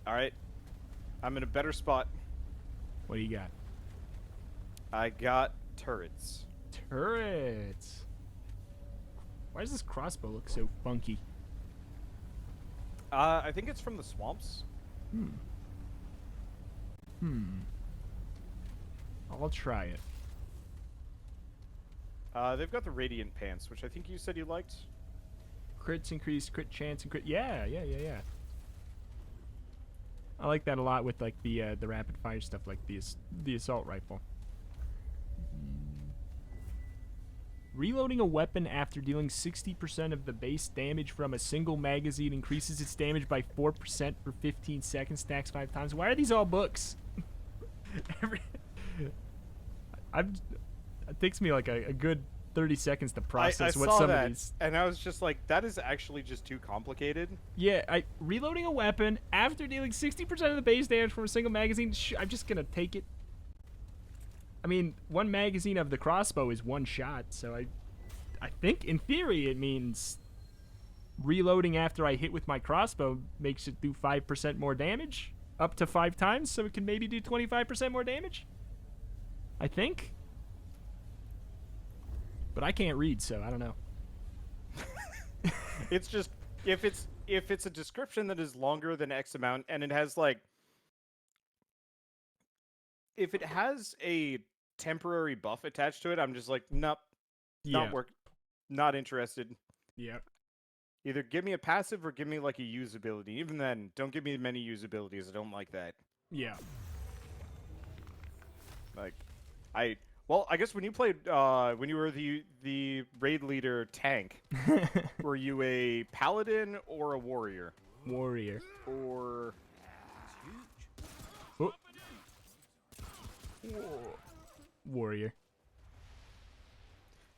All right. I'm in a better spot. What do you got? I got turrets. Turrets. Why does this crossbow look so funky? I think it's from the swamps. I'll try it. They've got the radiant pants, which I think you said you liked. Crits increase, crit chance, and crit. Yeah. I like that a lot with like the rapid fire stuff, like the assault rifle. Reloading a weapon after dealing 60% of the base damage from a single magazine increases its damage by 4% for 15 seconds, stacks 5 times. Why are these all books? It takes me like a good 30 seconds to process I what saw some that, of these. and I was just like, that is actually just too complicated. Yeah, reloading a weapon after dealing 60% of the base damage from a single magazine. I'm just gonna take it. I mean, one magazine of the crossbow is one shot, so I think in theory it means reloading after I hit with my crossbow makes it do 5% more damage, up to 5 times, so it can maybe do 25% more damage. I think. But I can't read, so I don't know. It's just if it's a description that is longer than X amount, and it has like, if it has a temporary buff attached to it, I'm just like, nope, not not interested. Yeah. Either give me a passive or give me like a usability. Even then, don't give me many usabilities. I don't like that. Yeah. Like, well, I guess when you played, when you were the raid leader tank, were you a paladin or a warrior? Warrior. Or... Oh. Warrior.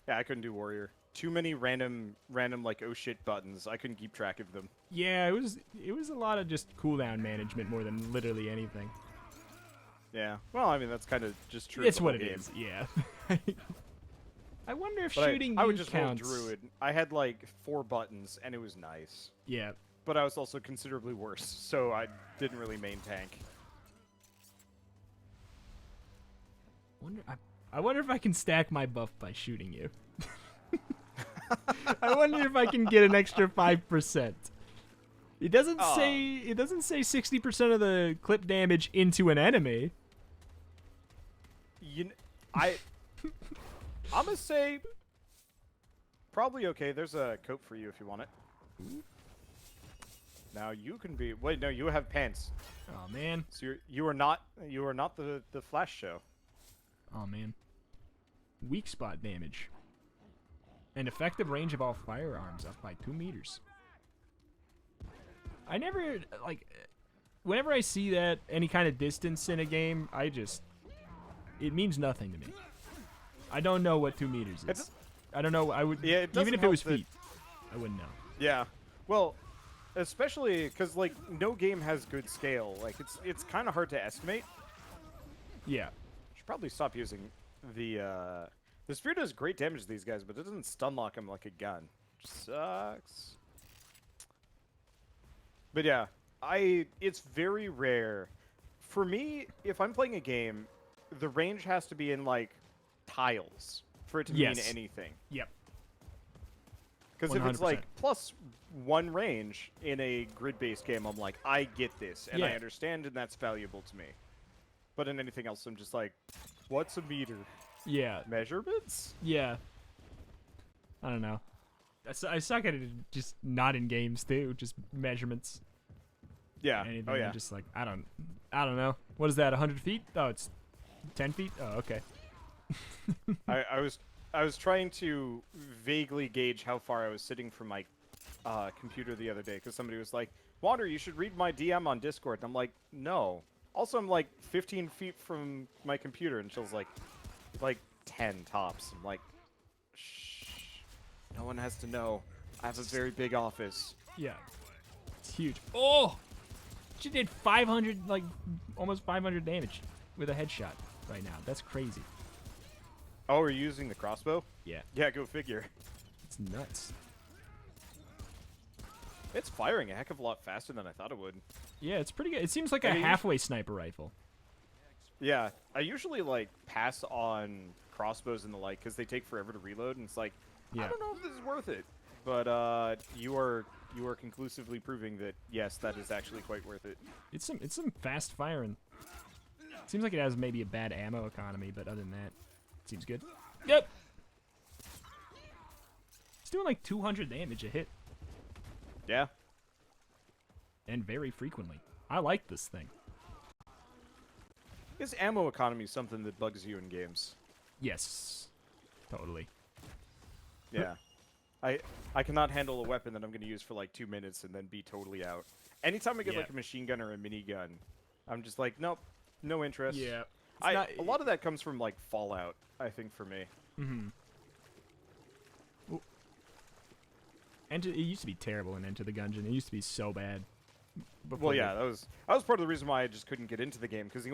Yeah, I couldn't do warrior. Too many random like oh shit buttons. I couldn't keep track of them. Yeah, it was a lot of just cooldown management more than literally anything. Yeah. Well, I mean that's kind of just true. It's what it is. Yeah. I wonder if shooting I you would just counts. roll druid. I had like 4 buttons and it was nice. Yeah. But I was also considerably worse, so I didn't really main tank. I wonder if I can stack my buff by shooting you. I wonder if I can get an extra 5%. It doesn't say 60% of the clip damage into an enemy. I'm gonna say probably okay. There's a coat for you if you want it. Now you can be. Wait, no, you have pants. Oh man. So you are not the flash show. Oh man. Weak spot damage. An effective range of all firearms up by 2 meters. I never, like, whenever I see that, any kind of distance in a game, it means nothing to me. I don't know what 2 meters is. I don't know, even if it was feet, I wouldn't know. Yeah. Well, especially because, like, no game has good scale. Like, it's kind of hard to estimate. Yeah. Should probably stop using the spear does great damage to these guys, but it doesn't stun lock them like a gun. Which sucks. But yeah, it's very rare. For me, if I'm playing a game, the range has to be in, like, tiles for it to mean anything. Yep. Because if it's, like, +1 range in a grid-based game, I'm like, I get this, and I understand, and that's valuable to me. But in anything else, I'm just like, what's a meter? Yeah. Measurements? Yeah. I don't know. I suck at it just not in games too, just measurements. Yeah. Anything. Oh yeah. I'm just like I don't know. What is that? 100 feet? Oh, it's 10 feet. Oh, okay. I was trying to vaguely gauge how far I was sitting from my computer the other day because somebody was like, "Wander, you should read my DM on Discord." And I'm like, "No." Also, I'm like 15 feet from my computer, and she was like 10 tops. I'm like, shh. No one has to know. I have a very big office. Yeah. It's huge. Oh! She did 500, like, almost 500 damage with a headshot right now. That's crazy. Oh, are you using the crossbow? Yeah. Yeah, go figure. It's nuts. It's firing a heck of a lot faster than I thought it would. Yeah, it's pretty good. It seems like I a mean, halfway sniper rifle. Yeah, I usually like pass on crossbows and the like because they take forever to reload, and it's like I Yeah. don't know if this is worth it. But you are conclusively proving that yes, that is actually quite worth it. It's some fast firing. Seems like it has maybe a bad ammo economy, but other than that, it seems good. Yep. It's doing like 200 damage a hit, Yeah. and very frequently. I like this thing. Is ammo economy something that bugs you in games? Yes, totally. Yeah. I cannot handle a weapon that I'm going to use for like 2 minutes and then be totally out. Anytime I get Yeah. like a machine gun or a minigun, I'm just like, nope, no interest. Yeah. A lot of that comes from like Fallout, I think, for me. Mm-hmm. It used to be terrible in Enter the Gungeon. It used to be so bad. Well, yeah, that was part of the reason why I just couldn't get into the game, because the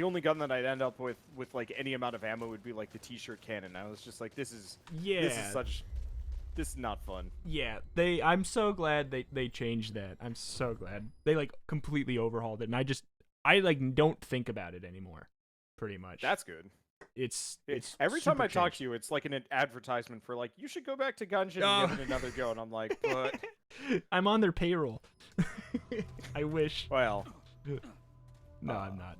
only gun that I'd end up with like any amount of ammo would be like the T-shirt cannon. I was just like, this is not fun. Yeah, I'm so glad they changed that. I'm so glad they like completely overhauled it, and I like don't think about it anymore. Pretty much. That's good. It's every time super I talk changed. to you, it's like an advertisement for like you should go back to Gungeon and give it another go, and I'm like, but I'm on their payroll. I wish. well, No, I'm not.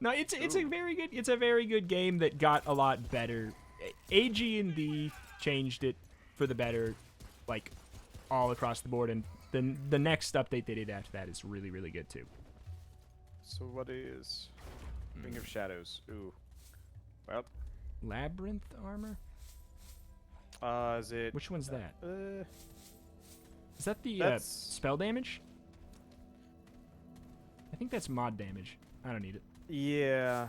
No, it's a very good game that got a lot better. AG&D changed it for the better, like all across the board, and then the next update they did after that is really, really good too. so what is Ring of Shadows? Ooh, well, Labyrinth armor? is it? Which one's that? Uh, Is that the that's- spell damage? I think that's mod damage. I don't need it. yeah.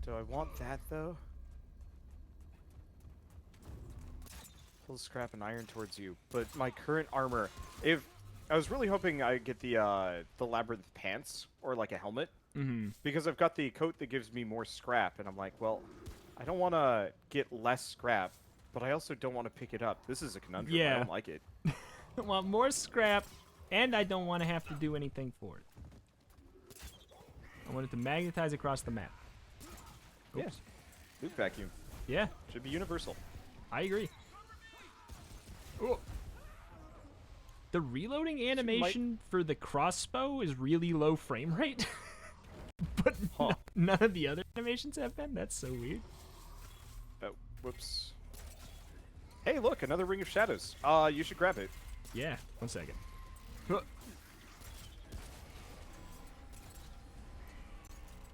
Do I want that though? Pull scrap and iron towards you, but my current armor. If I was really hoping I'd get the labyrinth pants or like a helmet, because I've got the coat that gives me more scrap, and I'm like, well, I don't want to get less scrap, but I also don't want to pick it up. This is a conundrum. Yeah. I don't like it. I want more scrap, and I don't want to have to do anything for it. I want it to magnetize across the map. Oops. Yeah. Loot vacuum Yeah, should be universal. I agree. Oh. The reloading animation for the crossbow is really low frame rate, but none of the other animations have been. That's so weird. Oh, whoops. Hey, look, another Ring of Shadows. You should grab it. Yeah, 1 second. Huh.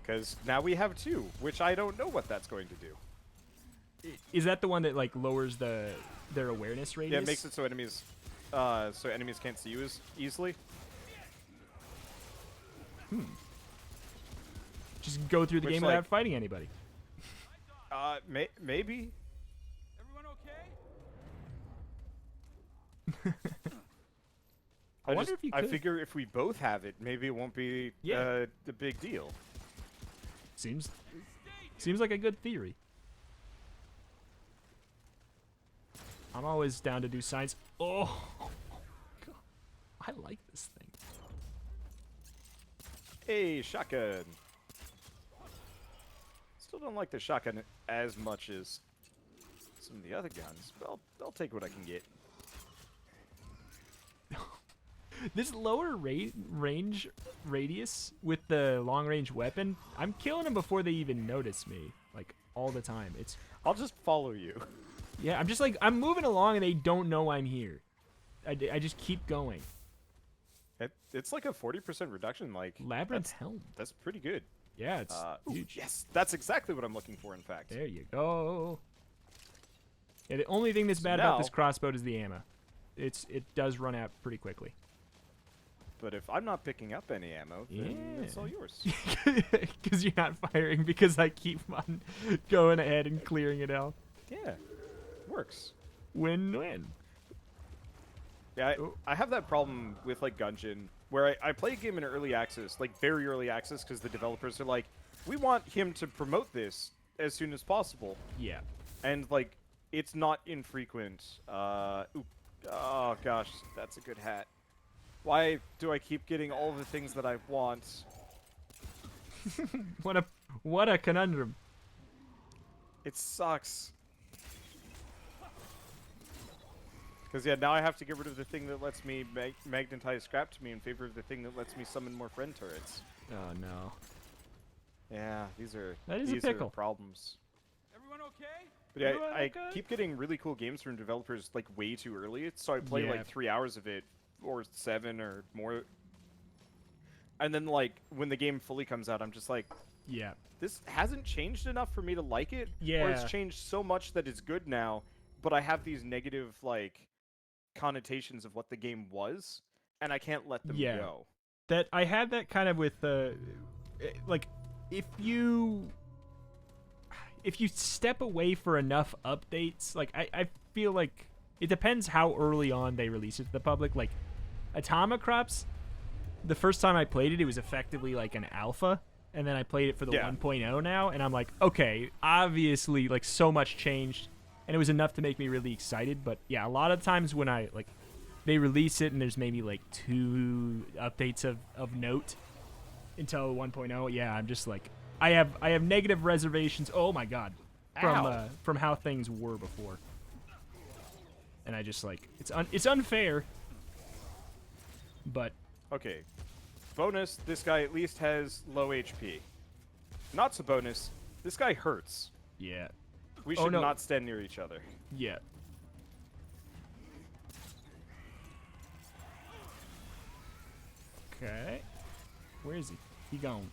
Because now we have two, which I don't know what that's going to do. Is that the one that like lowers their awareness radius? Yeah, it makes it so enemies can't see you as easily. Just go through the Which, game like- without fighting anybody. Maybe. Everyone okay? I wonder if you I could. figure if we both have it, maybe it won't be Yeah. the big deal. Seems like a good theory. I'm always down to do science. Oh, God. I like this thing. Hey, shotgun. Still don't like the shotgun as much as some of the other guns, but I'll take what I can get. This lower range radius with the long range weapon, I'm killing them before they even notice me, like all the time. I'll just follow you. Yeah, I'm just like, I'm moving along and they don't know I'm here. I just keep going. It's like a 40% reduction. Like Labyrinth Helm. that's pretty good. Yeah, it's Ooh, huge. yes, that's exactly what I'm looking for. In fact, There you go. Yeah, the only thing that's So bad about this now- crossbow is the ammo. It does run out pretty quickly. but if I'm not picking up any ammo, then it's all Yeah. yours. Because you're not firing, because I keep on going ahead and clearing it out. Yeah, works. Win-win. Yeah, I have that problem with like Gungeon, where I play a game in early access, like very early access, because the developers are like, we want him to promote this as soon as possible, Yeah. and like it's not infrequent. Oh gosh, that's a good hat. Why do I keep getting all the things that I want? What a conundrum. It sucks. Because yeah, now I have to get rid of the thing that lets me magnetize scrap to me in favor of the thing that lets me summon more friend turrets. Oh no. Yeah, these are That is a these pickle. are problems. Everyone okay? But yeah, Everyone I okay? keep getting really cool games from developers like way too early. So I play Yeah. like 3 hours of it, or 7 or more. And then like when the game fully comes out, I'm just like, Yeah. this hasn't changed enough for me to like it. Or Yeah. it's changed so much that it's good now, but I have these negative like connotations of what the game was, and I can't let them Yeah. go. That I had that kind of with like if you step away for enough updates, like I feel like it depends how early on they release it to the public. Like Atomicrops, the first time I played it, it was effectively like an alpha, and then I played it for the Yeah. 1.0 now, and I'm like, okay, obviously like so much changed, and it was enough to make me really excited. But yeah, a lot of times when I like they release it and there's maybe like 2 updates of note until 1.0, yeah, I'm just like I have negative reservations. Oh my god, Ow. from how things were before, and I just like it's unfair. But Okay. Bonus, this guy at least has low HP. Not so bonus, this guy hurts. yeah, We Oh, should no. not stand near each other. yeah. Okay, where is he? He gone.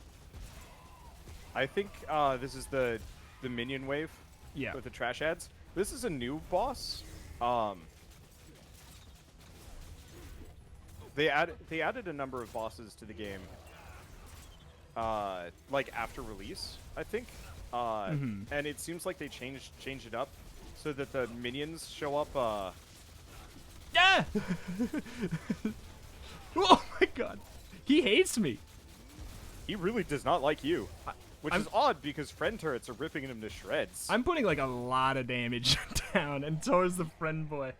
I think this is the minion wave Yeah. with the trash ads. This is a new boss. They added a number of bosses to the game. Like after release, I think. Mhm. And it seems like they changed it up so that the minions show up. Yeah. Oh my god, he hates me. He really does not like you, which I'm- is odd because friend turrets are ripping him to shreds. I'm putting like a lot of damage down, and so is the friend boy.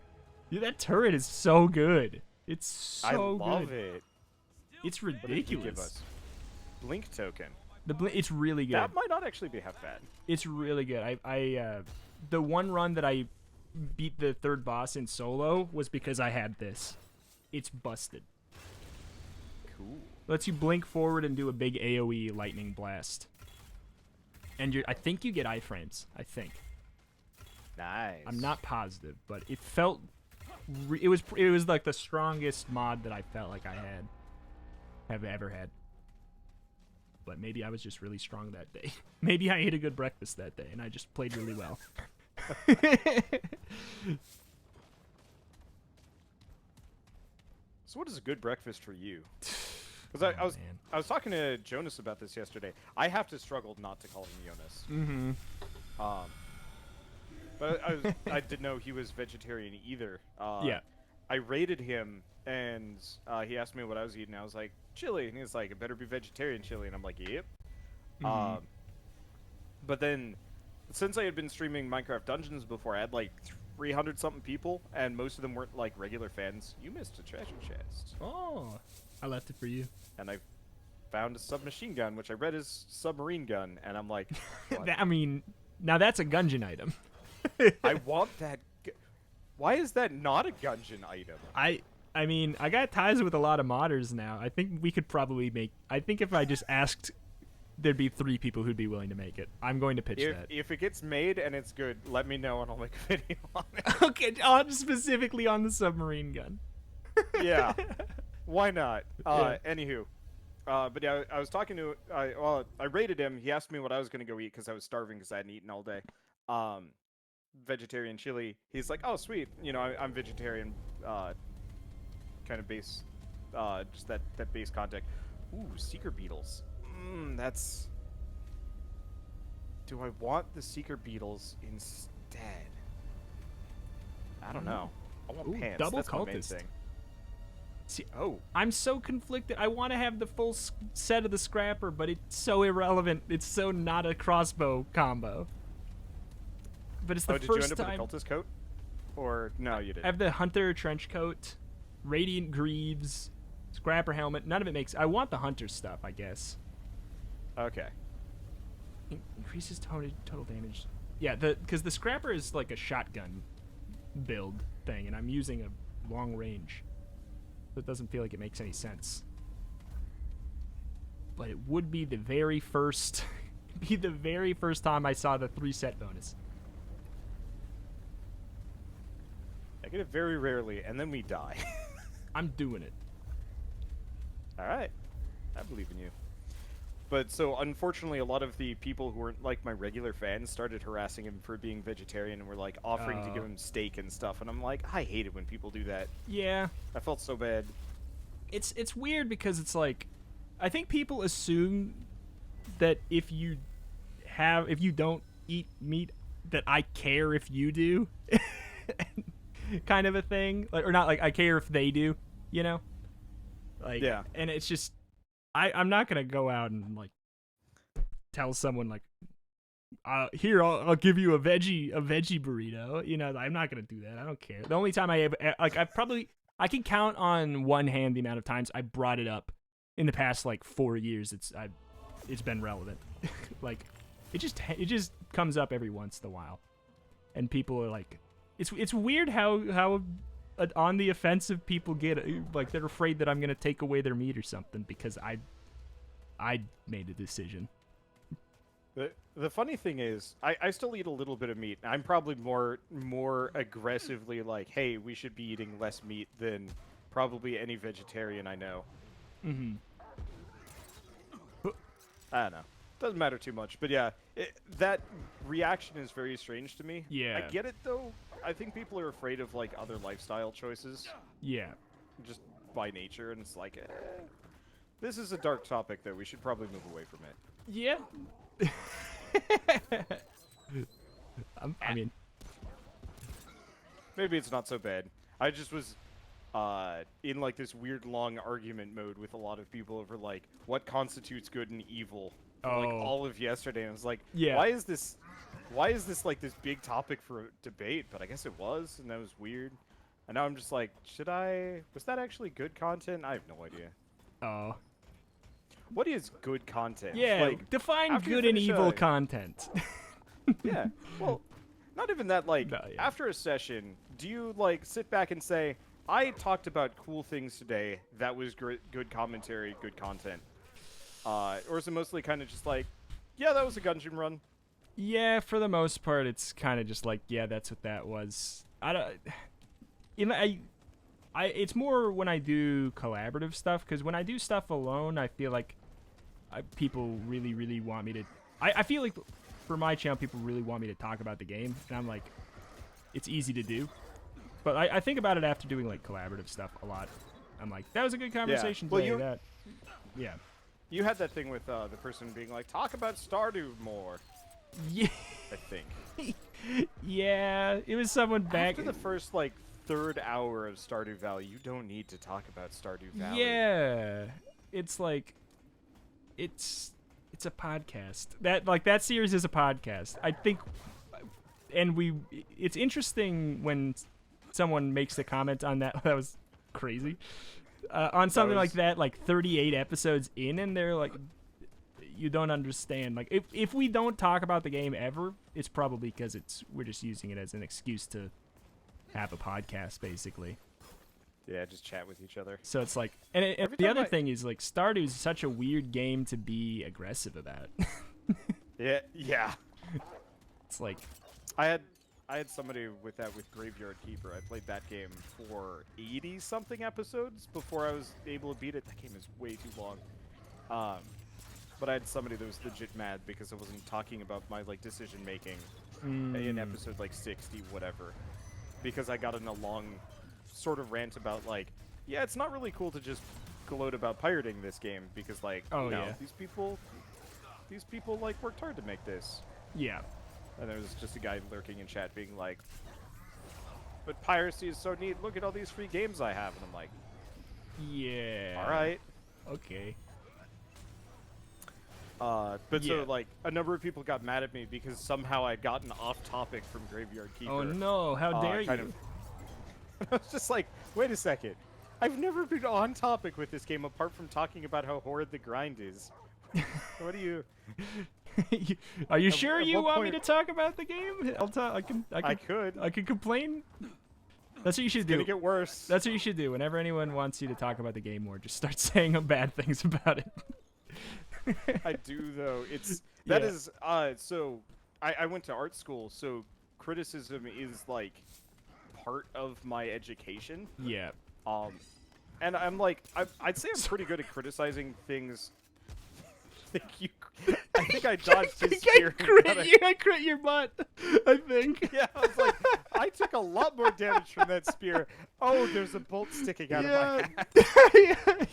Dude, that turret is so good. It's so I love good. it. It's What did he give ridiculous. us? Blink token. It's really good. That might not actually be half bad. It's really good. The one run that I beat the 3rd boss in solo was because I had this. It's busted. Cool. Lets you blink forward and do a big AoE lightning blast. And I think you get iframes. I think. Nice. I'm not positive, but it felt. It was like the strongest mod that I felt like I have ever had. But maybe I was just really strong that day. Maybe I ate a good breakfast that day, and I just played really well. So what is a good breakfast for you? Because Oh, man. I was talking to Jonas about this yesterday. I have to struggle not to call him Jonas. Mm-hmm. But I didn't know he was vegetarian either. Yeah. I rated him, and he asked me what I was eating. I was like, chili. And he was like, it better be vegetarian chili. And I'm like, yep. Mhm. But then, since I had been streaming Minecraft Dungeons before, I had like 300-something people, and most of them weren't like regular fans. You missed a treasure chest. Oh, I left it for you. And I found a submachine gun, which I read as submarine gun, and I'm like, what? I mean, now that's a Gungeon item. I want that. Why is that not a Gungeon item? I mean, I got ties with a lot of modders now. I think we could probably make. I think if I just asked, there'd be 3 people who'd be willing to make it. I'm going to pitch that. If it gets made and it's good, let me know and I'll make a video on it. Okay, specifically on the submarine gun. Yeah, why not? Yeah. Anywho, but yeah, I was talking to. I rated him. He asked me what I was gonna go eat because I was starving because I hadn't eaten all day. Vegetarian chili. He's like, oh sweet, you know, I'm vegetarian. Kind of base, just that base contact. Ooh, seeker beetles. That's. Do I want the seeker beetles instead? I don't know. I want Ooh, pants. double That's my main cultist. thing. See, Oh, I'm so conflicted. I want to have the full set of the scrapper, but it's so irrelevant. It's so not a crossbow combo. But it's the did you first end up time. with a cultist coat? Or no, you I didn't. have the Hunter trench coat, Radiant Greaves, Scrapper helmet. None of it makes. I want the Hunter stuff, I guess. Okay. Increases total damage. Yeah, because the Scrapper is like a shotgun build thing, and I'm using a long range, so it doesn't feel like it makes any sense. But it would be the very first, time I saw the 3-set bonus. I get it very rarely, and then we die. I'm doing it. All right. I believe in you. But so, unfortunately, a lot of the people who weren't like my regular fans started harassing him for being vegetarian and were like offering to give him steak and stuff. And I'm like, I hate it when people do that. Yeah. I felt so bad. It's weird because it's like, I think people assume that if you don't eat meat, that I care if you do, kind of a thing. Like, or not like I care if they do, you know? Like, yeah. And it's just, I'm not gonna go out and like tell someone like, here I'll give you a veggie burrito. You know, I'm not gonna do that. I don't care. The only time I ever like I can count on one hand the amount of times I brought it up in the past like 4 years. It's been relevant. Like it just comes up every once in a while, and people are like, it's weird how on the offensive people get, like they're afraid that I'm gonna take away their meat or something because I made a decision. The funny thing is, I still eat a little bit of meat. I'm probably more aggressively like, hey, we should be eating less meat than probably any vegetarian I know. Mm-hmm. I don't know. Doesn't matter too much. But yeah, that reaction is very strange to me. Yeah. I get it, though. I think people are afraid of, like, other lifestyle choices. Yeah. Just by nature, and it's like, this is a dark topic, though. We should probably move away from it. Yeah. I mean, maybe it's not so bad. I just was in like this weird long argument mode with a lot of people over like what constitutes good and evil for, like all of yesterday. And I was like, yeah. why is this like this big topic for debate? But I guess it was, and that was weird. And now I'm just like, was that actually good content? I have no idea. Oh. What is good content? Yeah, like, define good and evil content. Yeah, well, not even that, like, no, yeah. After a session, do you, like, sit back and say, I talked about cool things today, that was good commentary, good content? Or is it mostly kind of just like, yeah, that was a Gungeon run? Yeah, for the most part, it's kind of just like, yeah, that's what that was. It's more when I do collaborative stuff, because when I do stuff alone, I feel like people really, really want me to... I feel like for my channel, people really want me to talk about the game, and I'm like, it's easy to do. But I think about it after doing like collaborative stuff a lot. I'm like, that was a good conversation today. Yeah. You had that thing with the person being like, talk about Stardew more. Yeah. I think. Yeah, it was someone back... After the first, like, third hour of Stardew Valley, you don't need to talk about Stardew Valley. Yeah. It's like... It's a podcast. That series is a podcast. I think... And it's interesting when someone makes a comment on that. That was crazy. On something like that, like 38 episodes in, and they're like... You don't understand. Like, if we don't talk about the game ever, it's probably because we're just using it as an excuse to have a podcast, basically. Yeah, just chat with each other. So it's like, and the other thing is, like, Stardew is such a weird game to be aggressive about. Yeah. It's like, I had somebody with Graveyard Keeper. I played that game for 80-something episodes before I was able to beat it. That game is way too long. But I had somebody that was legit mad because I wasn't talking about my, like, decision-making in episode, like, 60, whatever. Because I got in a long sort of rant about, like, yeah, it's not really cool to just gloat about pirating this game because, like, these people, like, worked hard to make this. Yeah. And there was just a guy lurking in chat being like, but piracy is so neat, look at all these free games I have. And I'm like, yeah. all right. Okay. But Yeah. so like a number of people got mad at me because somehow I'd gotten off topic from Graveyard Keeper. Oh no! How dare you? kind of. I was just like, wait a second. I've never been on topic with this game apart from talking about how horrid the grind is. What do you? Are you At- sure at you what want me to point- talk about the game? I'll talk. I could. I could complain. That's what you should It's do. gonna get worse. That's what you should do. Whenever anyone wants you to talk about the game more, just start saying bad things about it. I do though. That Yeah. is so I went to art school, so criticism is like part of my education. Yeah. And I'm like I'd say I'm pretty good at criticizing things. I think I dodged his spear. I crit your butt. I think. Yeah, I was like, I took a lot more damage from that spear. Oh, there's a bolt sticking out of my hat.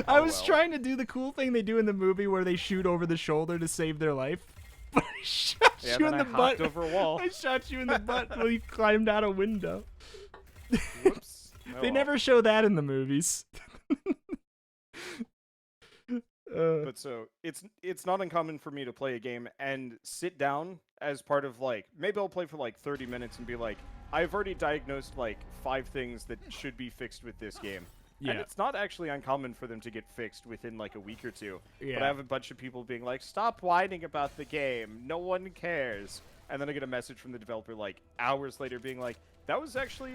I was well. trying to do the cool thing they do in the movie where they shoot over the shoulder to save their life. But I shot Yeah, you then in I the hopped butt. over a wall. I shot you in the butt while you climbed out a window. Whoops. Oh, They well. never show that in the movies. But so it's not uncommon for me to play a game and sit down as part of like maybe I'll play for like 30 minutes and be like, I've already diagnosed like 5 things that should be fixed with this game. Yeah. And it's not actually uncommon for them to get fixed within like a week or two. But Yeah. I have a bunch of people being like, stop whining about the game. No one cares. And then I get a message from the developer like hours later being like, that was actually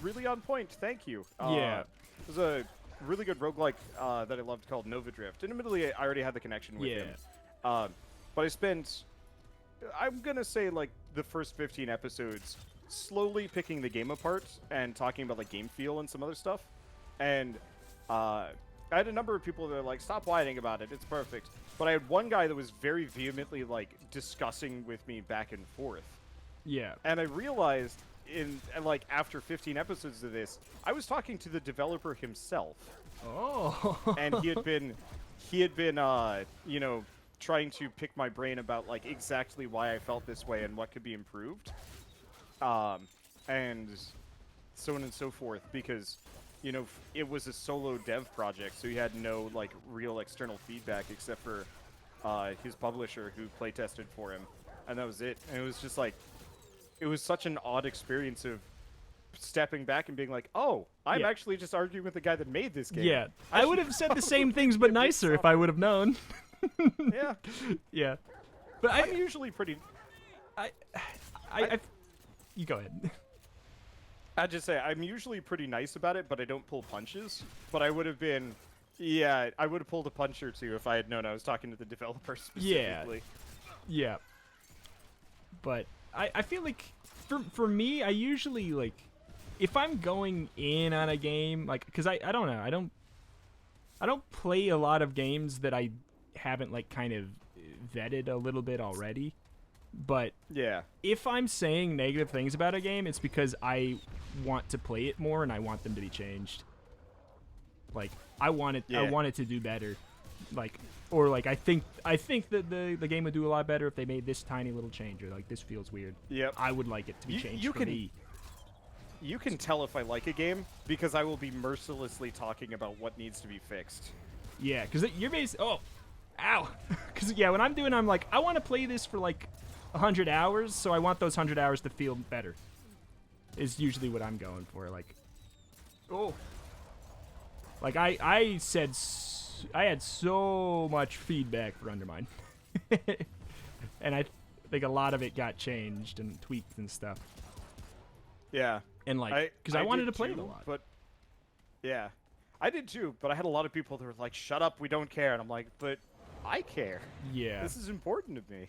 really on point. Thank you. Yeah. It was a really good roguelike that I loved called Nova Drift. And admittedly, I already had the connection with him. But I spent, I'm going to say like the first 15 episodes slowly picking the game apart and talking about like game feel and some other stuff. And I had a number of people that are like, stop whining about it, it's perfect. But I had one guy that was very vehemently like discussing with me back and forth. Yeah. And I realized like after 15 episodes of this, I was talking to the developer himself. Oh. And he had been you know, trying to pick my brain about like exactly why I felt this way and what could be improved. And so on and so forth, because you know, it was a solo dev project, so he had no like real external feedback except for his publisher who playtested for him, and that was it. And it was just like, it was such an odd experience of stepping back and being like, oh, I'm Yeah. actually just arguing with the guy that made this game. Yeah. I would have said the same things but nicer if I would have known. Yeah. Yeah. But I'm usually pretty. you go ahead. I'd just say I'm usually pretty nice about it, but I don't pull punches. But I would have been, yeah, I would have pulled a punch or two if I had known I was talking to the developer specifically. Yeah. But I feel like for me, I usually like if I'm going in on a game, like, cause I don't know, I don't play a lot of games that I haven't like kind of vetted a little bit already. But Yeah. if I'm saying negative things about a game, it's because I want to play it more and I want them to be changed. Like I want it to do better. Like, or like I think that the game would do a lot better if they made this tiny little change, or like this feels weird. Yep. I would like it to be changed you for can- me. You can tell if I like a game because I will be mercilessly talking about what needs to be fixed. Yeah, because you're basically ow. Because yeah, when I'm doing, I'm like, I want to play this for like 100 hours, so I want those 100 hours to feel better. Is usually what I'm going for. Like, like I said, I had so much feedback for Undermine, and I think a lot of it got changed and tweaked and stuff. Yeah. And like, because I wanted did to play it too, a lot. But yeah, I did too. But I had a lot of people that were like, "Shut up, we don't care," and I'm like, "But I care. Yeah. This is important to me."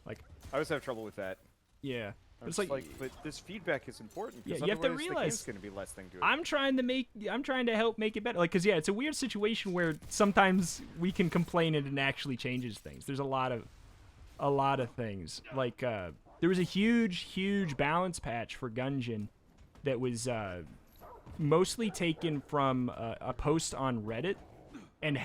Like, I always have trouble with that. yeah. I'm It's just like, but this feedback is important. Yeah, 'cause you have to otherwise the realize- game's going to be less than good. I'm trying to help make it better. Like, cause yeah, it's a weird situation where sometimes we can complain and it actually changes things. There's a lot of things. Like, there was a huge balance patch for Gungeon that was mostly taken from a post on Reddit, and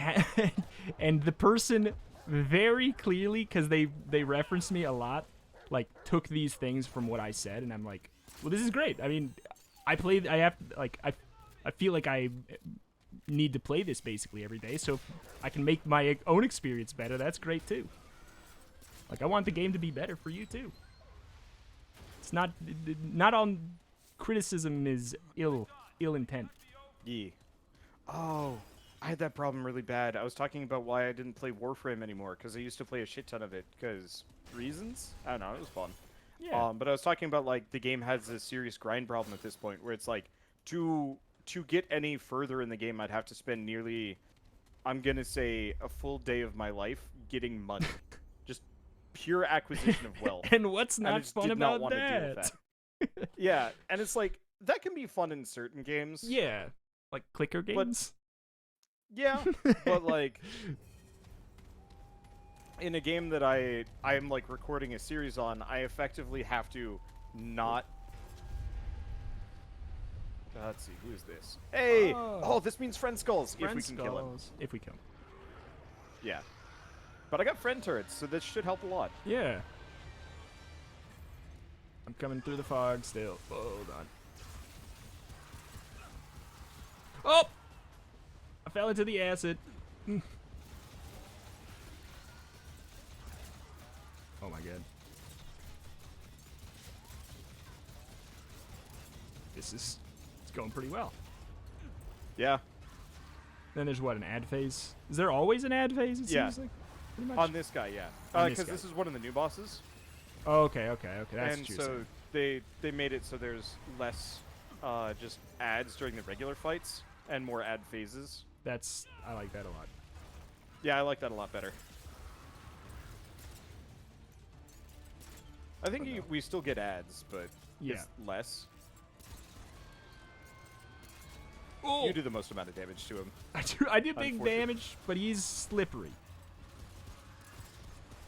and the person very clearly, because they referenced me a lot, like took these things from what I said, and I'm like, well, this is great. I mean, I feel like I need to play this basically every day, so if I can make my own experience better, that's great too. Like, I want the game to be better for you too. It's not all criticism is ill intent. Yeah. Oh, I had that problem really bad. I was talking about why I didn't play Warframe anymore, because I used to play a shit ton of it, because reasons? I don't know, it was fun. Yeah. But I was talking about, like, the game has a serious grind problem at this point, where it's like, to get any further in the game, I'd have to spend nearly, I'm gonna say, a full day of my life getting money. Just pure acquisition of wealth. And what's And I not just fun did not about want to deal with that? that. Yeah, and it's like, that can be fun in certain games. Yeah, like clicker games. Yeah, but like in a game that I am like recording a series on, I effectively have to not. Let's see, who is this? Hey! Oh, this means friend skulls. If we can kill him. If we kill him. Yeah. But I got friend turrets, so this should help a lot. Yeah. I'm coming through the fog still. Hold on. Oh! I fell into the acid. Oh my god. It's going pretty well. Yeah. Then there's what, an ad phase? Is there always an ad phase, it Yeah. seems like? Pretty much? On this guy, yeah. On this Because guy. this is one of the new bosses. Oh, okay. That's And what you're so saying. they made it so there's less just ads during the regular fights and more ad phases. I like that a lot. Yeah, I like that a lot better. I think we still get ads, but Yeah. it's less. Oh! You do the most amount of damage to him. I do big Unfortunate. damage, but he's slippery.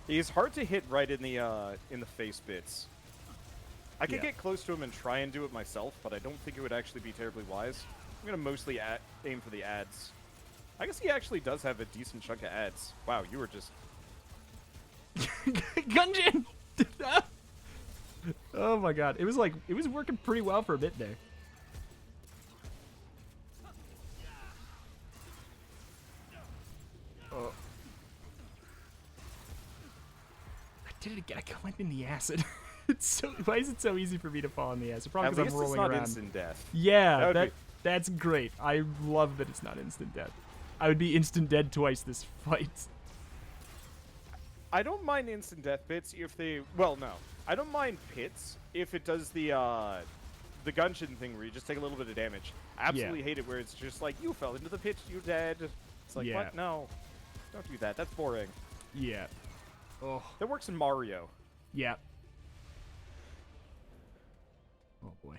He's hard to hit right in the face bits. I could Yeah. get close to him and try and do it myself, but I don't think it would actually be terribly wise. I'm gonna mostly aim for the ads. I guess he actually does have a decent chunk of ads. Wow, you were just... Gungeon! Oh my god. It was working pretty well for a bit there. Oh. I did it again. I went in the acid. Why is it so easy for me to fall in the acid? Probably At because I'm least it's rolling not around. instant death. Yeah, That would that's great. I love that it's not instant death. I would be instant dead twice this fight. I don't mind instant death bits if they... Well, no. I don't mind pits if it does the Gungeon thing where you just take a little bit of damage. I absolutely hate it where it's just like, you fell into the pit, you dead. It's like, Yeah. what? No. Don't do that. That's boring. Yeah. Oh. That works in Mario. Yeah. Oh boy.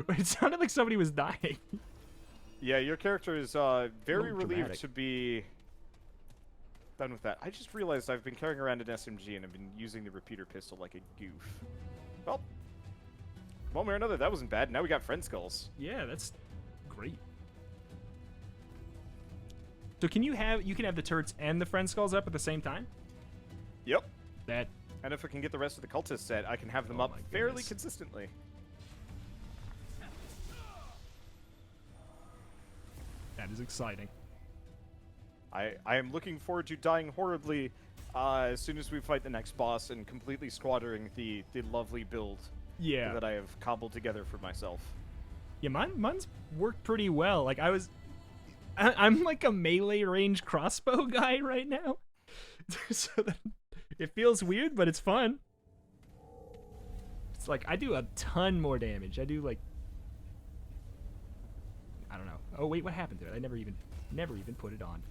Wait, it sounded like somebody was dying. Yeah, your character is very little relieved dramatic. to be done with that. I just realized I've been carrying around an SMG and I've been using the repeater pistol like a goof. Well, one way or another, that wasn't bad. Now we got friend skulls. Yeah, that's great. So can you have the turrets and the friend skulls up at the same time? Yep. That And if I can get the rest of the cultist set, I can have them Oh up my fairly goodness. consistently. is exciting. I am looking forward to dying horribly as soon as we fight the next boss and completely squandering the lovely build Yeah. that I have cobbled together for myself. Yeah, mine's worked pretty well. Like I'm like a melee range crossbow guy right now. So that, it feels weird, but it's fun. It's like I do a ton more damage. I do like I don't know. Oh wait, what happened there? I never even put it on.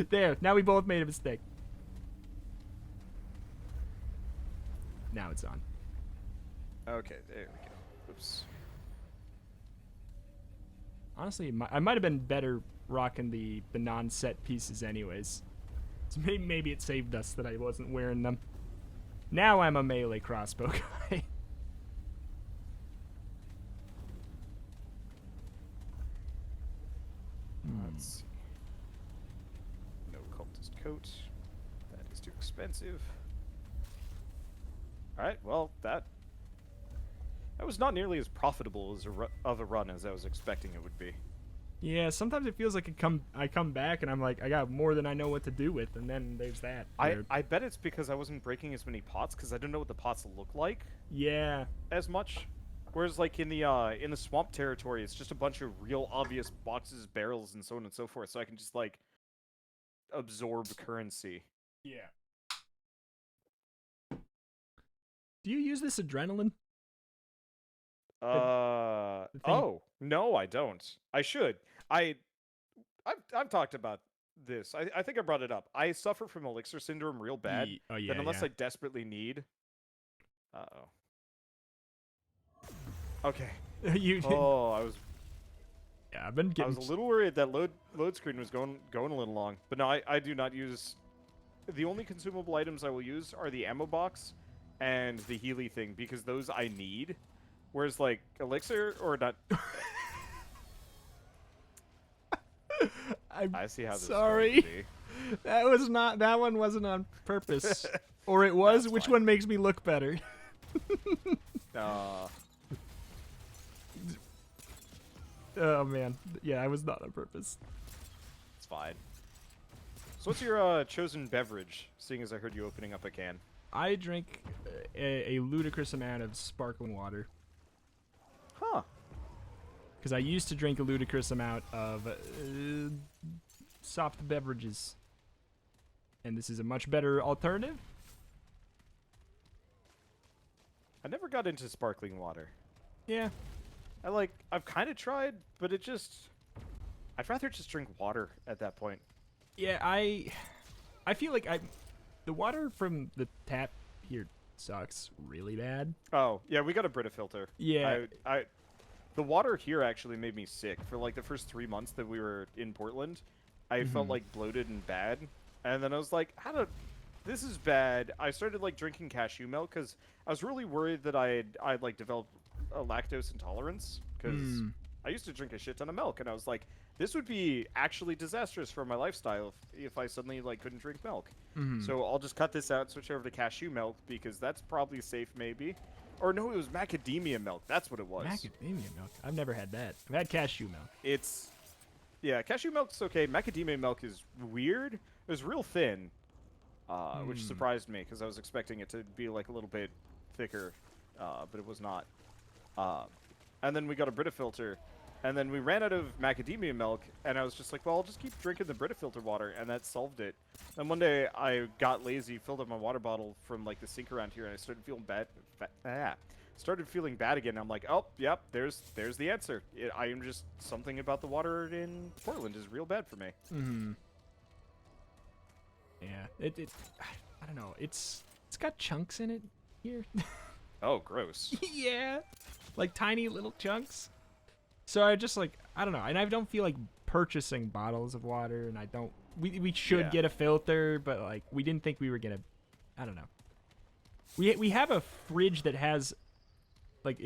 There, now we both made a mistake. Now it's on. Okay, there we go. Oops. Honestly, I might have been better rocking the non-set pieces anyways. So maybe it saved us that I wasn't wearing them. Now I'm a melee crossbow guy. Let's see. No cultist coat. That is too expensive. Alright, well, that That was not nearly as profitable as of a run as I was expecting it would be. Yeah, sometimes it feels like I come back and I'm like, I got more than I know what to do with, and then there's that. I bet it's because I wasn't breaking as many pots because I didn't know what the pots look like Yeah. as much. Whereas like in the swamp territory, it's just a bunch of real obvious boxes, barrels, and so on and so forth. So I can just like absorb currency. Yeah. Do you use this adrenaline? the thing- Oh no, I don't. I should. I've talked about this. I think I brought it up. I suffer from elixir syndrome real bad. Oh yeah. That unless Yeah. I desperately need. Uh-oh. Okay. you. Oh, I was Yeah, I've been I getting. was a little worried that load screen was going a little long. But no, I do not use. The only consumable items I will use are the ammo box and the Healy thing because those I need. Whereas like elixir or not. I see how this sorry. is going to be. That one wasn't on purpose. Or it was. That's Which fine. one makes me look better? Oh man. Yeah, I was not on purpose. It's fine. So what's your chosen beverage, seeing as I heard you opening up a can? I drink a ludicrous amount of sparkling water. Huh. Because I used to drink a ludicrous amount of soft beverages. And this is a much better alternative. I never got into sparkling water. Yeah. I've kind of tried, but I'd rather just drink water at that point. Yeah, I feel like the water from the tap here sucks really bad. Oh, yeah, we got a Brita filter. Yeah. The water here actually made me sick. For like the first 3 months that we were in Portland, I felt like bloated and bad. And then I was like, this is bad. I started like drinking cashew milk because I was really worried that I'd like developed a lactose intolerance because I used to drink a shit ton of milk, and I was like, this would be actually disastrous for my lifestyle if I suddenly like couldn't drink milk. So I'll just cut this out, switch over to cashew milk because that's probably safe, maybe. Or no, it was macadamia milk. That's what it was. Macadamia milk. I've never had that. I've had cashew milk. Yeah, cashew milk's okay. Macadamia milk is weird. It was real thin, which surprised me because I was expecting it to be like a little bit thicker, but it was not. And then we got a Brita filter, and then we ran out of macadamia milk, and I was just like, well, I'll just keep drinking the Brita filter water, and that solved it. Then one day I got lazy, filled up my water bottle from like the sink around here, and I started feeling started feeling bad again. I'm like, oh, yep, there's the answer. I am just something about the water in Portland is real bad for me. Yeah, I don't know. It's got chunks in it here. Oh, gross. Yeah, like tiny little chunks. So I just like, I don't know, and I don't feel like purchasing bottles of water, and I don't. We should get a filter, but like we didn't think we were gonna. I don't know. We have a fridge that has, like,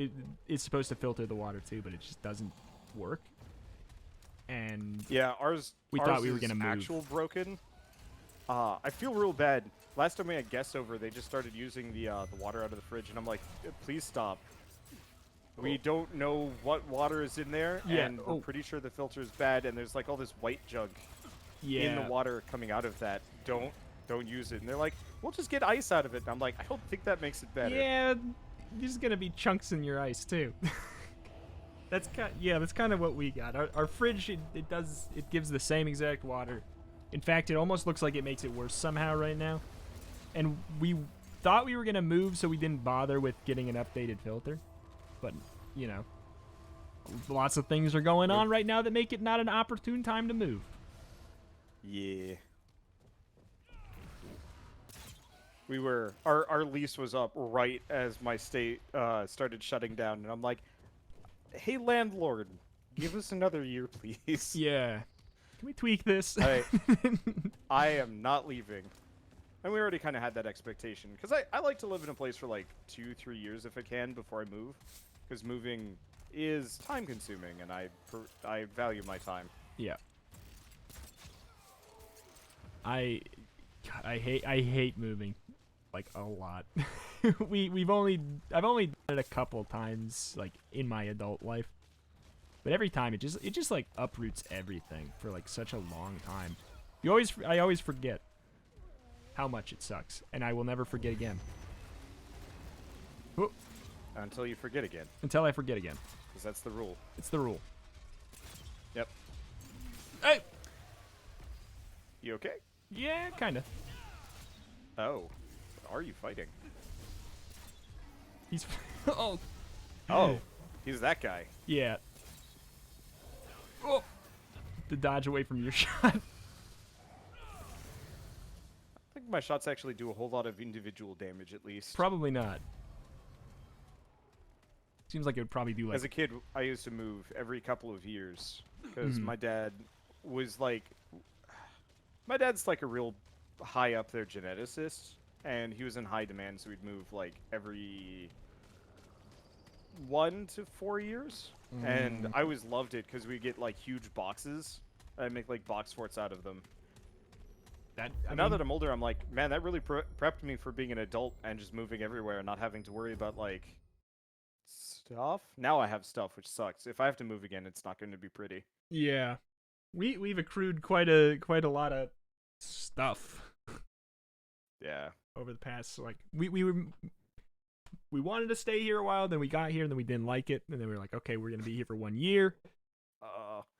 it's supposed to filter the water too, but it just doesn't work. And yeah, ours. We ours thought we were is gonna move. actual broken. I feel real bad. Last time we had guests over, they just started using the water out of the fridge, and I'm like, please stop. We don't know what water is in there, and we're pretty sure the filter is bad, and there's like all this white junk in the water coming out of that. Don't use it. And they're like, we'll just get ice out of it. And I'm like, I don't think that makes it better. Yeah, there's gonna be chunks in your ice too. That's kind of what we got. Our fridge, it gives the same exact water. In fact, it almost looks like it makes it worse somehow right now. And we thought we were gonna move, so we didn't bother with getting an updated filter. But, you know, lots of things are going on right now that make it not an opportune time to move. Yeah. We were our lease was up right as my state started shutting down, and I'm like, hey landlord, give us another year, please. Yeah. Can we tweak this? I am not leaving. And we already kind of had that expectation. Because I like to live in a place for like 2-3 years if I can before I move. Because moving is time consuming, and I value my time. Yeah. I hate moving, like, a lot. I've only done it a couple times, like in my adult life, but every time it just like uproots everything for like such a long time. I always forget how much it sucks, and I will never forget again. Whoop. Until you forget again, Until I forget again. because that's the rule. It's the rule. Yep. Hey. You okay? Yeah, kinda. Oh. Are you fighting? He's. Oh. Oh. He's that guy. Yeah. Oh. To dodge away from your shot. I think my shots actually do a whole lot of individual damage, at least. Probably not. Seems like it would probably do like. As a kid, I used to move every couple of years because my dad was like, my dad's like a real high up there geneticist, and he was in high demand, so we'd move like every 1 to 4 years, and I always loved it because we get like huge boxes. I'd make like box forts out of them. And now that I'm older, I'm like, man, that really prepped me for being an adult and just moving everywhere and not having to worry about like stuff. Now I have stuff, which sucks. If I have to move again, it's not going to be pretty. Yeah, we've accrued quite a lot of stuff Yeah. over the past. Like we wanted to stay here a while, then we got here, and then we didn't like it, and then we were like, okay, we're gonna be here for 1 year,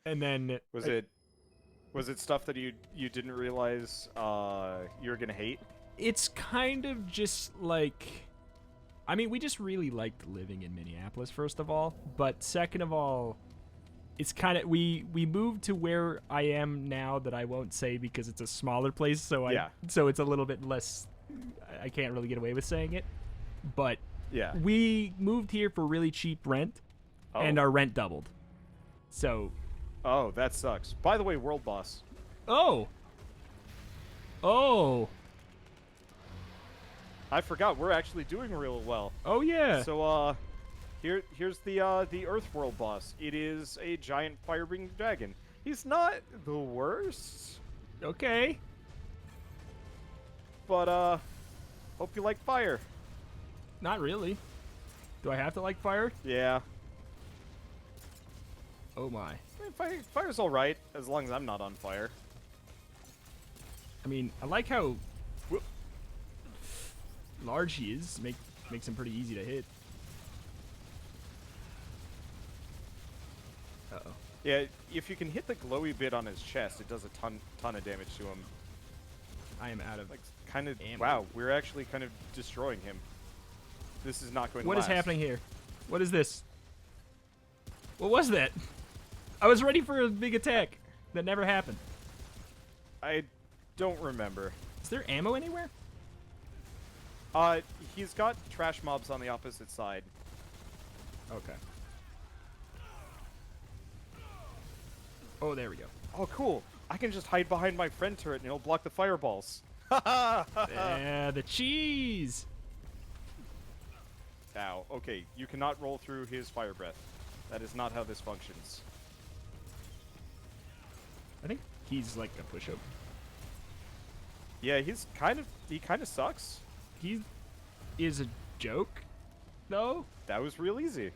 and then Was it stuff that you didn't realize you were gonna hate? It's kind of just like, I mean, we just really liked living in Minneapolis, first of all, but second of all, it's kind of, we moved to where I am now that I won't say because it's a smaller place, so so it's a little bit less, I can't really get away with saying it, but Yeah. we moved here for really cheap rent, and our rent doubled, so... Oh, that sucks. By the way, world boss. Oh! I forgot, we're actually doing real well. Oh, yeah! So, here's the Earth World boss. It is a giant fire-breathing dragon. He's not the worst, Okay. but, hope you like fire. Not really. Do I have to like fire? Yeah. Oh my. I mean, fire's alright, as long as I'm not on fire. I mean, I like how large he is. Makes him pretty easy to hit. Uh-oh. Yeah, if you can hit the glowy bit on his chest, it does a ton of damage to him. I am out of Like, kind of, ammo. wow, we're actually kind of destroying him. This is not going to What is last. happening here? What is this? What was that? I was ready for a big attack. That never happened. I don't remember. Is there ammo anywhere? He's got trash mobs on the opposite side. Okay. Oh, there we go. Oh, cool. I can just hide behind my friend turret and it'll block the fireballs. Yeah, the cheese. Ow. Okay, you cannot roll through his fire breath. That is not how this functions. I think he's like a push-up. Yeah, he kind of sucks. He is a joke, though. That was real easy.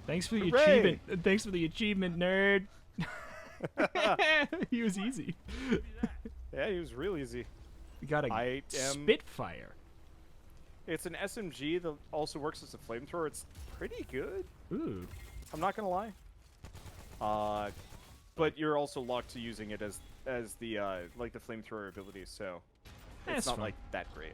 Thanks for the Hooray! achievement. Thanks for the achievement, nerd. He was easy. Yeah, he was real easy. We got a I am- Spitfire. It's an SMG that also works as a flamethrower. It's pretty good. Ooh. I'm not gonna lie. But you're also locked to using it as the like the flamethrower ability, so That's it's not fine. like that great.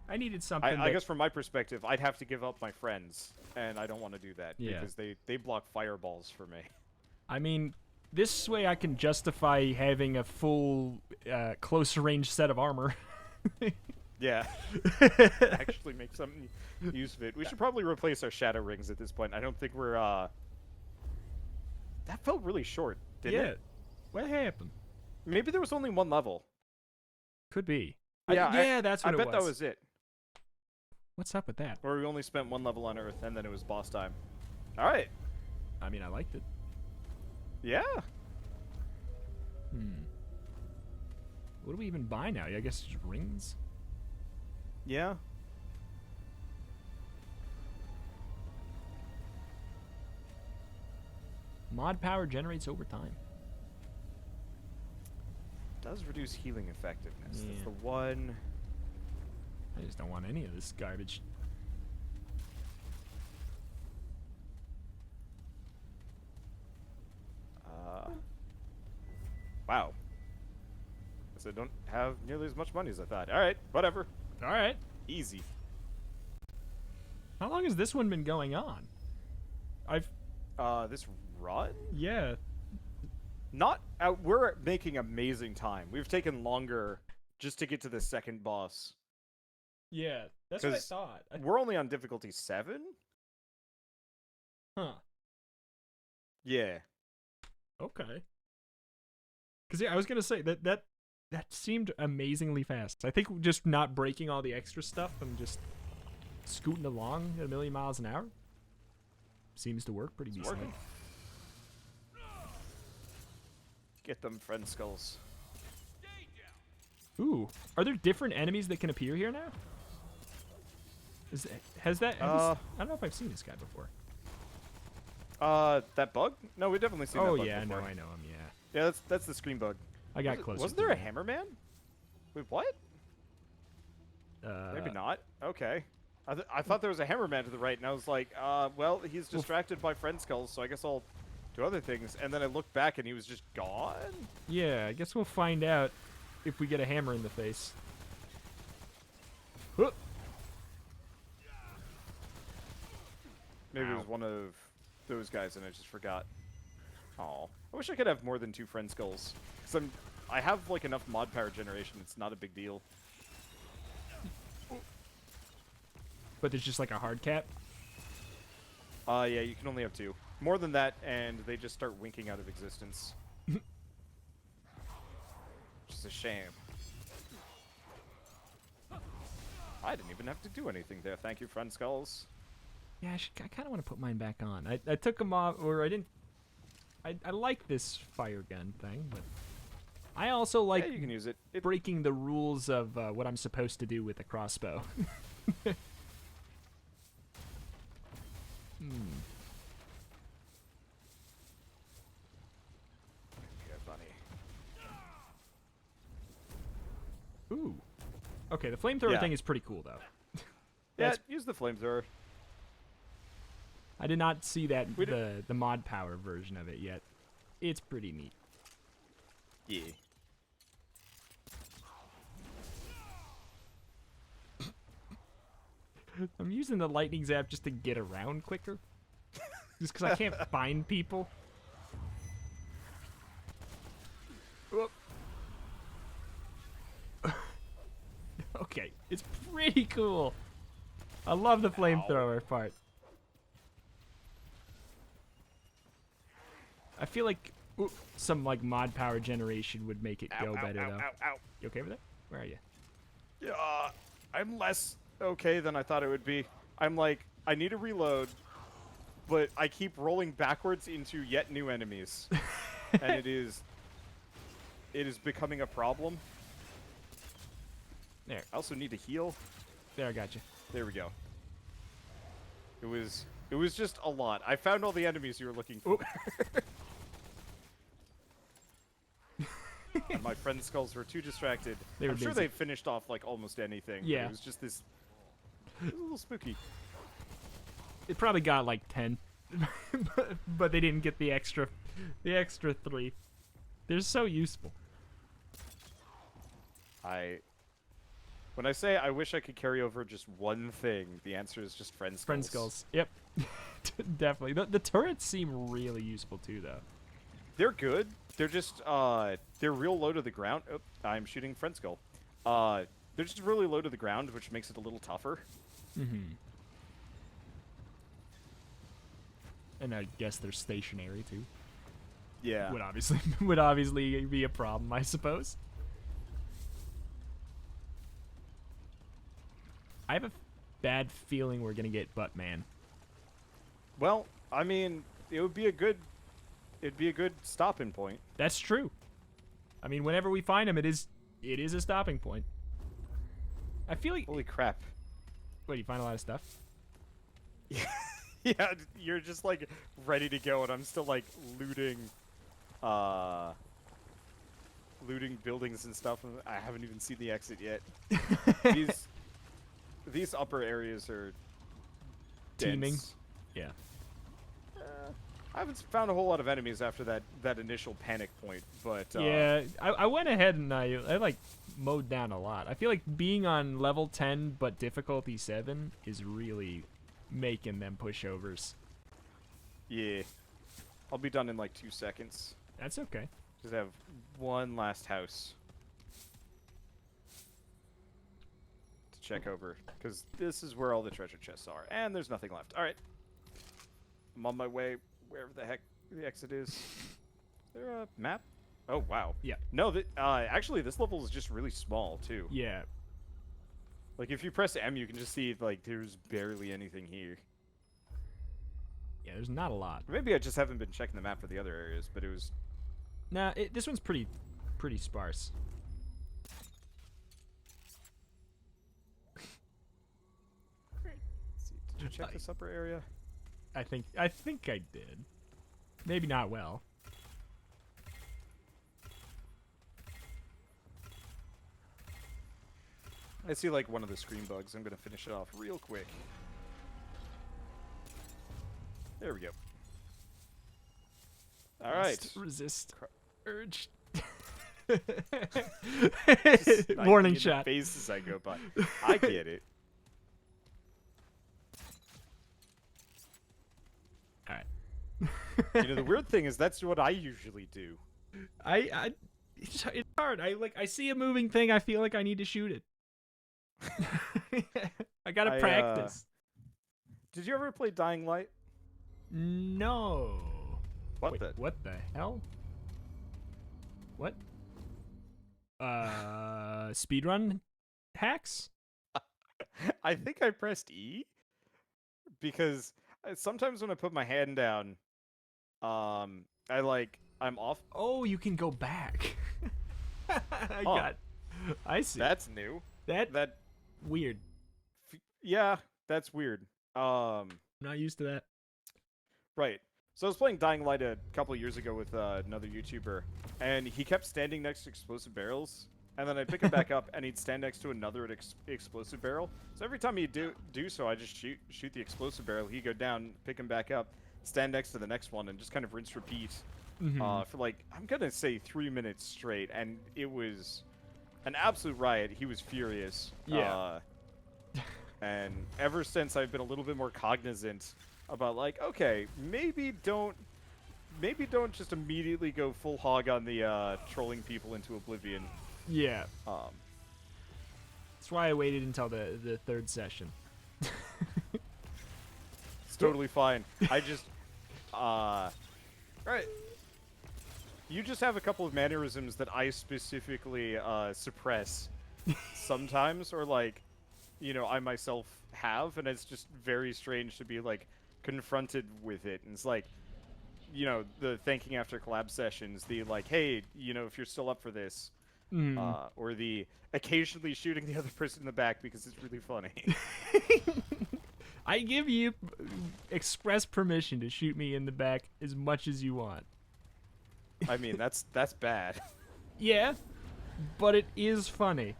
I needed something. I guess from my perspective, I'd have to give up my friends, and I don't want to do that Yeah. because they block fireballs for me. I mean, this way I can justify having a full close range set of armor. Yeah, actually make some use of it. We should probably replace our shadow rings at this point. I don't think we're That felt really short, didn't Yeah. it? What happened? Maybe there was only one level. Could be. Yeah, that's I what it bet that was it. What's up with that? Or we only spent one level on Earth, and then it was boss time. All right. I mean, I liked it. Yeah. What do we even buy now? I guess just rings. Yeah. Mod power generates over time. Does reduce healing effectiveness. Yeah. That's the one. I just don't want any of this garbage. Wow. Guess I don't have nearly as much money as I thought. All right, whatever. All right. Easy. How long has this one been going on? This run? Yeah. Not. We're making amazing time. We've taken longer just to get to the second boss. Yeah, that's what I 'Cause thought. We're only on difficulty 7? Huh. Yeah. Okay. Because yeah, I was gonna say that seemed amazingly fast. I think just not breaking all the extra stuff and just scooting along at 1,000,000 miles an hour seems to work pretty It's decently. working. Get them friend skulls. Ooh, are there different enemies that can appear here now? Has that? I don't know if I've seen this guy before. That bug? No, we've definitely seen that Oh bug yeah, before. no, I know him. Yeah, Yeah, that's the screen bug. I got close. Wasn't there a hammerman? Wait, what? Maybe not. Okay. I thought there was a hammerman to the right, and I was like, well, he's distracted by friend skulls, so I guess I'll do other things. And then I looked back, and he was just gone? Yeah, I guess we'll find out if we get a hammer in the face. Huh. Maybe it Ow. was one of those guys, and I just forgot. Oh, I wish I could have more than 2 friend skulls. Because I have, like, enough mod power generation, it's not a big deal. But there's just like a hard cap. Yeah, you can only have 2. More than that, and they just start winking out of existence. Which is a shame. I didn't even have to do anything there. Thank you, friend skulls. Yeah, I kind of want to put mine back on. I took them off, or I didn't. I like this fire gun thing, but I also like Yeah, you can use it. breaking the rules of what I'm supposed to do with a crossbow. Yeah, funny. Ooh. Okay, the flamethrower Yeah. thing is pretty cool, though. Yeah, That's- use the flamethrower. I did not see that We the mod power version of it yet. It's pretty neat. Yeah. I'm using the lightning zap just to get around quicker. Just because I can't find people. Whoop. Okay, it's pretty cool. I love the flamethrower part. I feel like some like mod power generation would make it go better though. Ow. You okay with that? Where are you? Yeah, I'm less okay than I thought it would be. I'm like, I need to reload, but I keep rolling backwards into yet new enemies. And it is becoming a problem. There. I also need to heal. There, I got you. There we go. It was just a lot. I found all the enemies you were looking for. And my friend skulls were too distracted. They were I'm sure busy. they finished off like almost anything. But Yeah. it was just this. It was a little spooky. It probably got like 10, but they didn't get the extra 3. They're so useful. When I say I wish I could carry over just one thing, the answer is just friend skulls. Friend skulls. Yep. Definitely. The turrets seem really useful too, though. They're good. They're just they're real low to the ground. Oh, I'm shooting friend skull. They're just really low to the ground, which makes it a little tougher. Mm-hmm. And I guess they're stationary too. Yeah. Would obviously be a problem, I suppose. I have a bad feeling we're gonna get Buttman. Well, I mean, it'd be a good stopping point. That's true. I mean, whenever we find him, it is a stopping point. I feel like. Holy crap. What, you find a lot of stuff? Yeah, you're just like ready to go, and I'm still like looting buildings and stuff. And I haven't even seen the exit yet. these these upper areas are Teeming. dense. Yeah. I haven't found a whole lot of enemies after that initial panic point, but Yeah, I went ahead and I like mowed down a lot. I feel like being on level 10 but difficulty 7 is really making them pushovers. yeah, I'll be done in like 2 seconds. That's okay. Just have one last house to check over, because this is where all the treasure chests are, and there's nothing left. All right, I'm on my way wherever the heck the exit is. Is there a map? Oh wow. Yeah. No, actually this level is just really small too. Yeah. Like if you press M, you can just see like there's barely anything here. Yeah, there's not a lot. Maybe I just haven't been checking the map for the other areas, but it was. Nah, this one's pretty sparse. Let's see, did you check this upper area? I think I did. Maybe not well. I see like one of the screen bugs. I'm gonna finish it off real quick. There we go. All right. Resist urge. Just Warning sniping in the shot. face as I go by. I get it. All right. You know, the weird thing is that's what I usually do. It's hard. I see a moving thing. I feel like I need to shoot it. I gotta practice. Did you ever play Dying Light? No. What Wait, the? What the hell? What? Speedrun hacks? I think I pressed E because sometimes when I put my hand down, I'm off. Oh, you can go back. I see. That's new. That Weird. yeah, that's weird. I'm not used to that. Right. So I was playing Dying Light a couple years ago with another YouTuber, and he kept standing next to explosive barrels, and then I'd pick him back up, and he'd stand next to another explosive barrel. So every time he'd do so, I just shoot the explosive barrel. He'd go down, pick him back up, stand next to the next one, and just kind of rinse repeat for like, I'm gonna say 3 minutes straight, and it was an absolute riot. He was furious. Yeah. And ever since, I've been a little bit more cognizant about like, okay, maybe don't just immediately go full hog on the trolling people into oblivion. Yeah. That's why I waited until the third session. It's totally fine. I just right. You just have a couple of mannerisms that I specifically suppress sometimes, or like, you know, I myself have, and it's just very strange to be like confronted with it. And it's like, you know, the thanking after collab sessions, the like, hey, you know, if you're still up for this, or the occasionally shooting the other person in the back because it's really funny. I give you express permission to shoot me in the back as much as you want. I mean, that's bad. Yeah, but it is funny.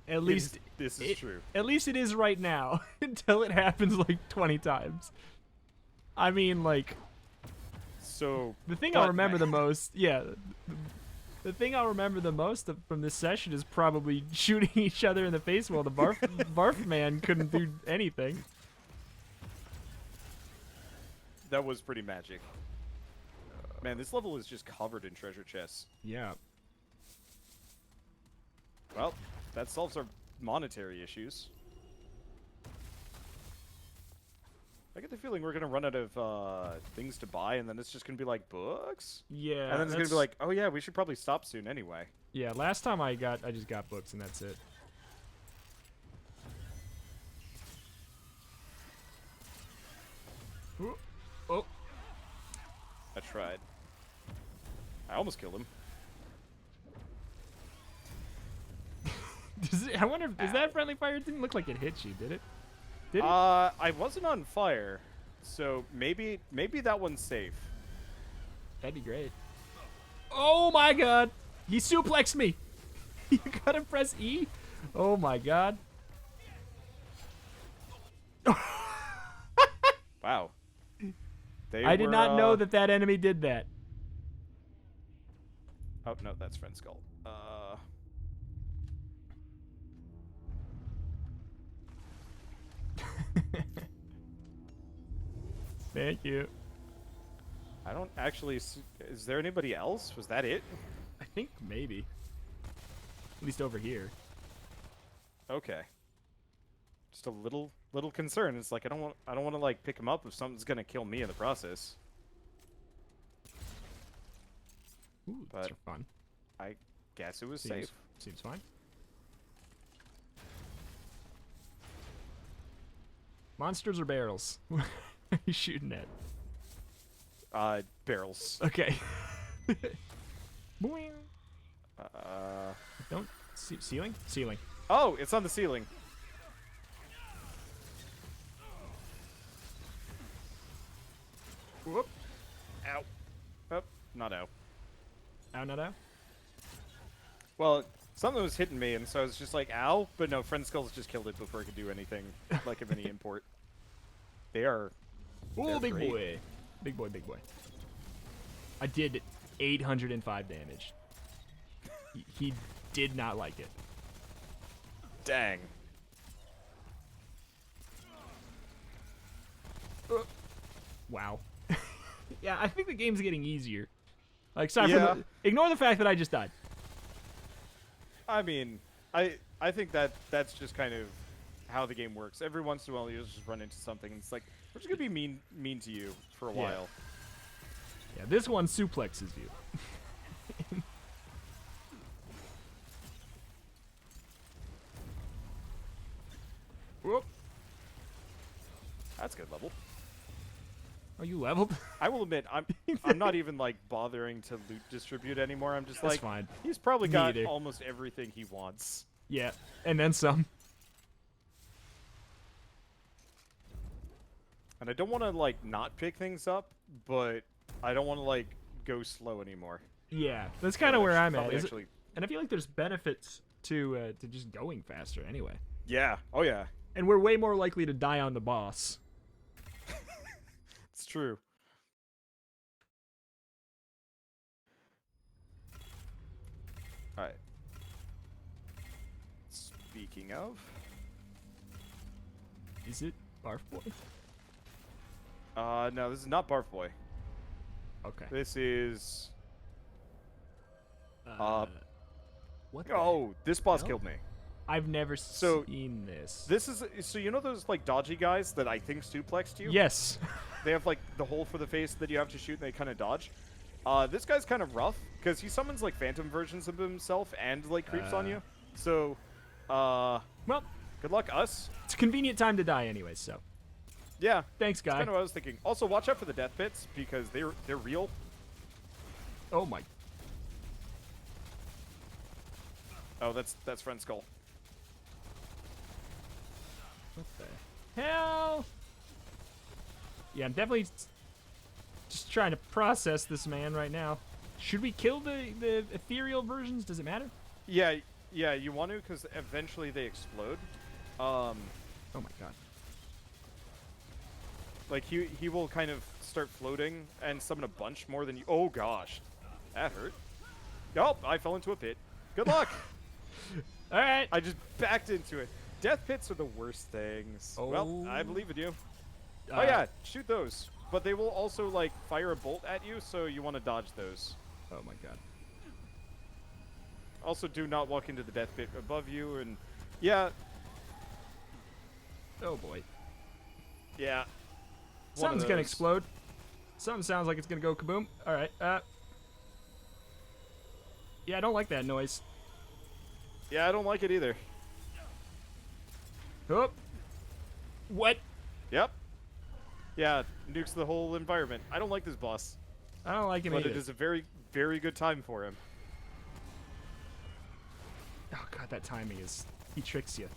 At least this is true. At least it is right now until it happens like 20 times. I mean, like, So the thing I'll remember the most, the thing I'll remember the most from this session is probably shooting each other in the face while the barf man couldn't do anything. That was pretty magic. Man, this level is just covered in treasure chests. Yeah. Well, that solves our monetary issues. I get the feeling we're gonna run out of things to buy, and then it's just gonna be like books. Yeah. And then it's gonna be like, oh yeah, we should probably stop soon anyway. Yeah. Last time I just got books and that's it. Ooh. Oh. I tried. I almost killed him. I wonder, is that friendly fire? It didn't look like it hit you, did it? Did it? I wasn't on fire. So maybe that one's safe. That'd be great. Oh my god! He suplexed me! You gotta press E? Oh my god. Wow. I did not know that that enemy did that. Oh no, that's Friend Skull. Thank you. I don't actually. Is there anybody else? Was that it? I think maybe. At least over here. Okay. Just a little concern. It's like I don't want to like pick him up if something's gonna kill me in the process. Ooh, that's But- fun. I guess it was Seems, safe. seems fine. Monsters or barrels? What are you shooting at? Barrels. Okay. Boing. Uh. Don't ceiling? Ceiling. Oh, it's on the ceiling. Whoop. Ow. Oh, not ow. Ow, not ow. Well, something was hitting me, and so I was just like, ow. But no, Friend Skulls just killed it before I could do anything like of any import. They are. Ooh, They're big great. boy. Big boy, big boy. I did 805 damage. He did not like it. Dang. Wow. Yeah, I think the game's getting easier. Like, aside Yeah. from ignore the fact that I just died. I mean, I think that's just kind of how the game works. Every once in a while, you just run into something, and it's like, we're just gonna be mean to you for a Yeah. while. Yeah, this one suplexes you. Whoop. That's good level. Are you leveled? I will admit, I'm not even like bothering to loot distribute anymore. I'm just That's like, fine. he's probably Me got either. almost everything he wants. Yeah, and then some. And I don't want to like not pick things up, but I don't want to like go slow anymore. Yeah, that's kind of where I'm at. Probably Is it- actually, and I feel like there's benefits to just going faster anyway. yeah. Oh yeah, And we're way more likely to die on the boss. it's true. All right. Speaking of, Is it Barf Boy? no, this is not Barf Boy. Okay. This is. What? the Oh, this boss hell? killed me. I've never So, seen this. This is so you know those like dodgy guys that I think suplexed you. Yes. They have like the hole for the face that you have to shoot, and they kind of dodge. This guy's kind of rough because he summons like phantom versions of himself and like creeps on you. So, Well, good luck us. it's a convenient time to die anyway, so. Yeah, Thanks, guy. kind of what I was thinking. Also, watch out for the death pits because they're real. Oh my. Oh, that's Friend Skull. What the hell? Yeah, I'm definitely just trying to process this man right now. Should we kill the ethereal versions? Does it matter? Yeah, you want to because eventually they explode. Oh my god. Like he will kind of start floating and summon a bunch more than you. Oh gosh, that hurt. Oh, I fell into a pit. Good luck. All right. I just backed into it. Death pits are the worst things. Well, I Oh. believe in you. Oh yeah, shoot those. But they will also like fire a bolt at you, so you want to dodge those. Oh my god. Also, do not walk into the death pit above you, and yeah, Oh boy. yeah. one of Something's gonna those. explode. Something sounds like it's gonna go kaboom. All right. Yeah, I don't like that noise. Yeah, I don't like it either. Oh. What? Yep. Yeah, nukes the whole environment. I don't like this boss, I don't like him but either. it is a very, very good time for him. Oh god, that timing is. He tricks you.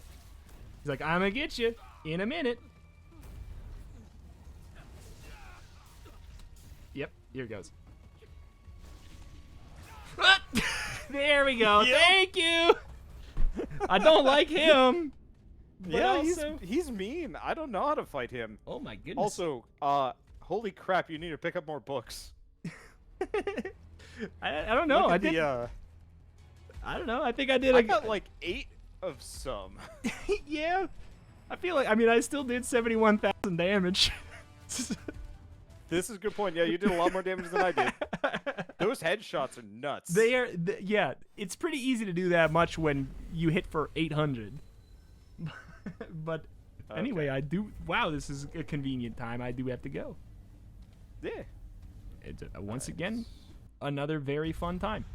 He's like, I'm gonna get you in a minute. Here it goes. There we go. Yep. Thank you. I don't like him. But Yeah, also... he's mean. I don't know how to fight him. Oh my goodness. Also, holy crap, you need to pick up more books. I don't know. Look I at did. the, I don't know. I think I did. I got like 8 of some. Yeah. I feel like. I mean, I still did 71,000 damage. This is a good point. Yeah, you did a lot more damage than I did. Those headshots are nuts. They are. Yeah. It's pretty easy to do that much when you hit for 800. But anyway, I do. Wow, this is a convenient time. I do have to go. Yeah. It's once again another very fun time.